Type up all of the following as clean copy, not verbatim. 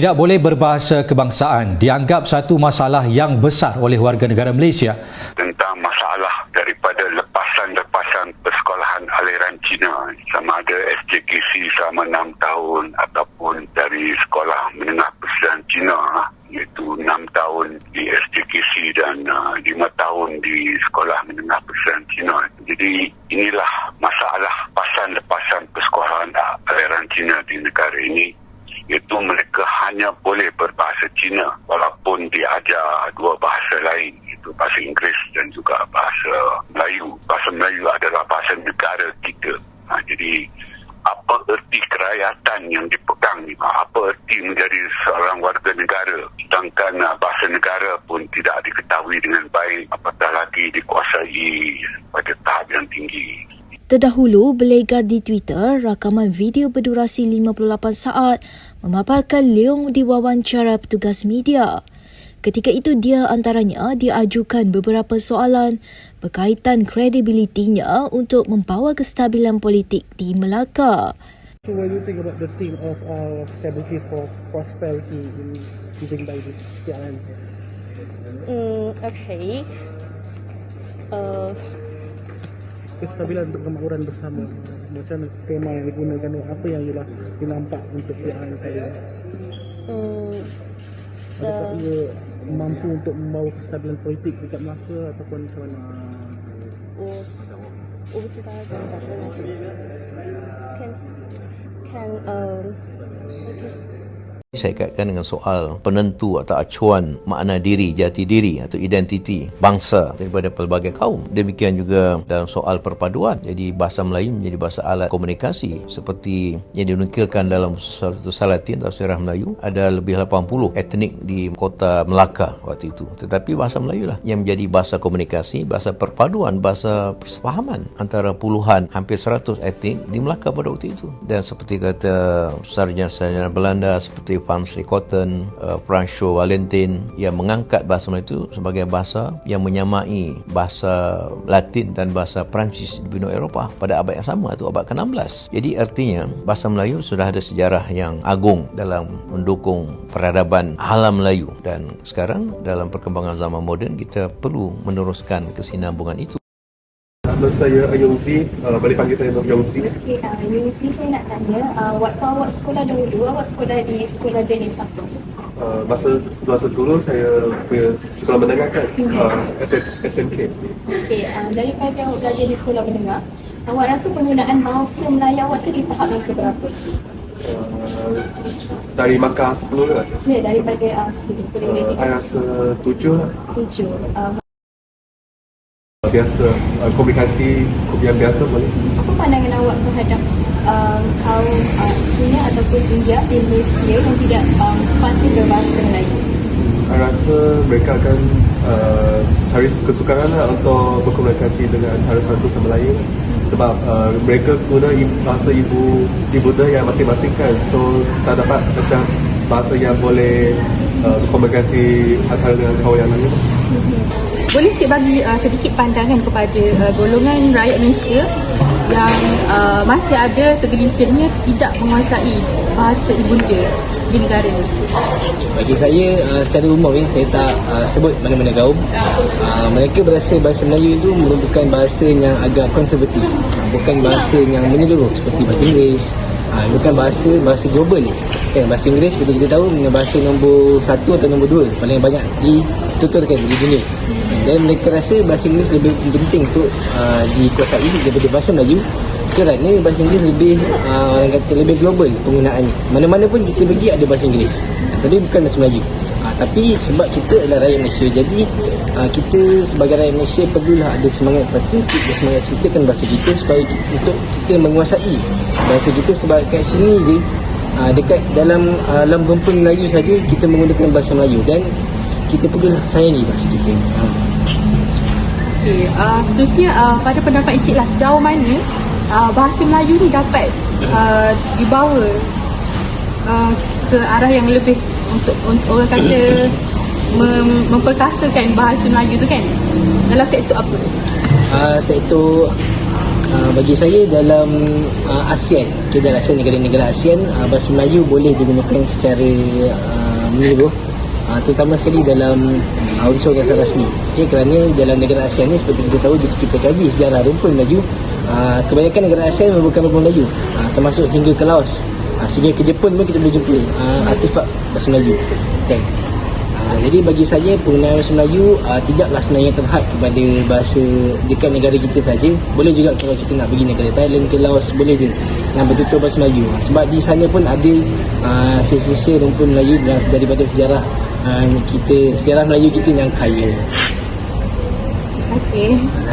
Tidak boleh berbahasa kebangsaan dianggap satu masalah yang besar oleh warga negara Malaysia. Tentang masalah daripada lepasan persekolahan aliran Cina, sama ada SJKC selama 6 tahun ataupun dari sekolah menengah persiapan Cina, iaitu 6 tahun di SJKC dan 5 tahun di sekolah menengah persiapan Cina. Jadi inilah masalah lepasan persekolahan aliran Cina di negara ini, iaitu mereka hanya boleh berbahasa Cina walaupun diajar 2 bahasa lain, iaitu bahasa Inggeris dan juga bahasa Melayu. Bahasa Melayu adalah bahasa negara kita. Jadi apa erti kerakyatan yang dipegang ni? Apa erti menjadi seorang warga negara sedangkan bahasa negara pun tidak diketahui dengan baik, apatah lagi dikuasai pada tahap yang tinggi. Terdahulu, beledar di Twitter rakaman video berdurasi 58 saat memaparkan Leong diwawancara petugas media. Ketika itu dia antaranya diajukan beberapa soalan berkaitan kredibilitinya untuk membawa kestabilan politik di Melaka. So what do you think about the theme of stability for prosperity in using by this PRN? Okay. Kestabilan untuk kemakmuran bersama. Macam mana tema yang digunakan, apa yang ialah dinampak untuk PRN saya? Adakah ia mampu untuk membawa kestabilan politik dekat Melaka ataupun macam mana? 我不知道要怎么打这个东西。看Saya kaitkan dengan soal penentu atau acuan makna diri, jati diri atau identiti bangsa daripada pelbagai kaum. Demikian juga dalam soal perpaduan. Jadi bahasa Melayu menjadi bahasa alat komunikasi seperti yang dinukilkan dalam satu Salatin atau Sirah Melayu. Ada lebih 80 etnik di kota Melaka waktu itu. Tetapi bahasa Melayu lah yang menjadi bahasa komunikasi, bahasa perpaduan, bahasa persefahaman antara puluhan, hampir 100 etnik di Melaka pada waktu itu. Dan seperti kata sarjana-sarjana Belanda seperti Frans Ricotten, François Valentin yang mengangkat bahasa Melayu itu sebagai bahasa yang menyamai bahasa Latin dan bahasa Perancis di benua Eropah pada abad yang sama, atau abad ke-16. Jadi artinya bahasa Melayu sudah ada sejarah yang agung dalam mendukung peradaban alam Melayu, dan sekarang dalam perkembangan zaman moden kita perlu meneruskan kesinambungan itu. Nama saya Yongzi, boleh panggil saya Yongzi. Okay, Yongzi, saya nak tanya, waktu awak sekolah dahulu, awak sekolah di sekolah jenis apa? Masa dulu saya punya sekolah menengah kan, SMK. Okay, daripada awak belajar di sekolah menengah, awak rasa penggunaan bahasa Melayu awak tu di tahap yang keberapa? Dari markah 10 kan? Ya, daripada 10. Saya rasa 7 lah. 7. Biasa, komunikasi yang biasa boleh. Apa pandangan awak terhadap kaum Cina ataupun India di Malaysia yang tidak fasih berbahasa Melayu? Saya rasa mereka akan cari kesukaran lah untuk berkomunikasi dengan antara satu sama lain. Sebab mereka guna bahasa ibu yang masing-masing kan. So tak dapat macam bahasa yang boleh berkomunikasi antara dengan kaum yang lain. Boleh Cik bagi sedikit pandangan kepada golongan rakyat Malaysia yang masih ada segelintirnya tidak menguasai bahasa ibunda di negara ini? Bagi saya, secara umum saya tak sebut mana-mana kaum. Mereka berasa bahasa Melayu itu merupakan bahasa yang agak konservatif, bukan bahasa yang menyeluruh seperti bahasa Inggeris, bukan bahasa global. Kan, bahasa Inggeris seperti kita tahu bahasa nombor 1 atau nombor 2 paling banyak dituturkan di dunia. Dan mereka rasa bahasa Inggeris lebih penting untuk dikuasai daripada bahasa Melayu, kerana bahasa Inggeris lebih global penggunaannya. Mana-mana pun kita pergi ada bahasa Inggeris, tapi bukan bahasa Melayu. Tapi sebab kita adalah rakyat Malaysia, jadi kita sebagai rakyat Malaysia perlulah ada semangat patriotik dan semangat ceritakan bahasa kita supaya untuk kita menguasai bahasa kita. Sebab kat sini je, dekat dalam rumpun Melayu saja kita menggunakan bahasa Melayu, dan kita perlulah sayangi bahasa kita. Okay, seterusnya pada pendapat Encik lah, sejauh mana bahasa Melayu ni dapat dibawa ke arah yang lebih untuk orang kata memperkasakan bahasa Melayu tu kan, dalam sektor apa? Sektor Bagi saya dalam ASEAN, dalam ASEAN, negara-negara ASEAN, bahasa Melayu boleh digunakan secara menyeluruh, terutama sekali dalam urusan rasmi. Kerana dalam negara ASEAN ni seperti kita tahu, jika kita kaji sejarah rumpun Melayu, kebanyakan negara ASEAN merupakan rumpun Melayu, termasuk hingga ke Laos, sehingga ke Jepun pun kita boleh jumpa artefak bahasa Melayu. Jadi bagi saya penggunaan bahasa Melayu tidaklah sebenarnya terhad kepada bahasa dekat negara kita saja. Boleh juga kalau kita nak pergi negara Thailand ke Laos, boleh je nak bertutur bahasa Melayu. Sebab di sana pun ada sisa-sisa rumpun Melayu daripada sejarah sejarah Melayu kita yang kaya.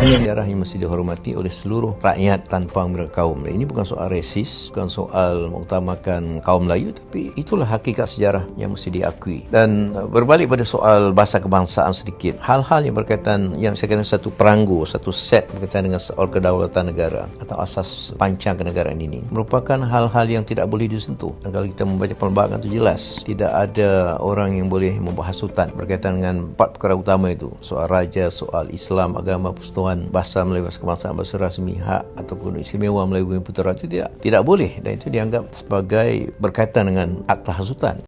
Sejarah yang mesti dihormati oleh seluruh rakyat tanpa membela kaum. Ini bukan soal resis, bukan soal mengutamakan kaum Melayu, tapi itulah hakikat sejarah yang mesti diakui. Dan berbalik pada soal bahasa kebangsaan sedikit, hal-hal yang berkaitan, yang saya kata satu peranggo, satu set berkaitan dengan soal kedaulatan negara atau asas pancang kenegaraan ini merupakan hal-hal yang tidak boleh disentuh. Dan kalau kita membaca perlembagaan itu jelas, tidak ada orang yang boleh membahas sultan berkaitan dengan 4 perkara utama itu: soal raja, soal Islam, agama, persatuan, bahasa Melayu, bahasa kebangsaan, bahasa rasmi, hak ataupun istimewa Melayu Bumi Putera, itu tidak boleh, dan itu dianggap sebagai berkaitan dengan akta hasutan.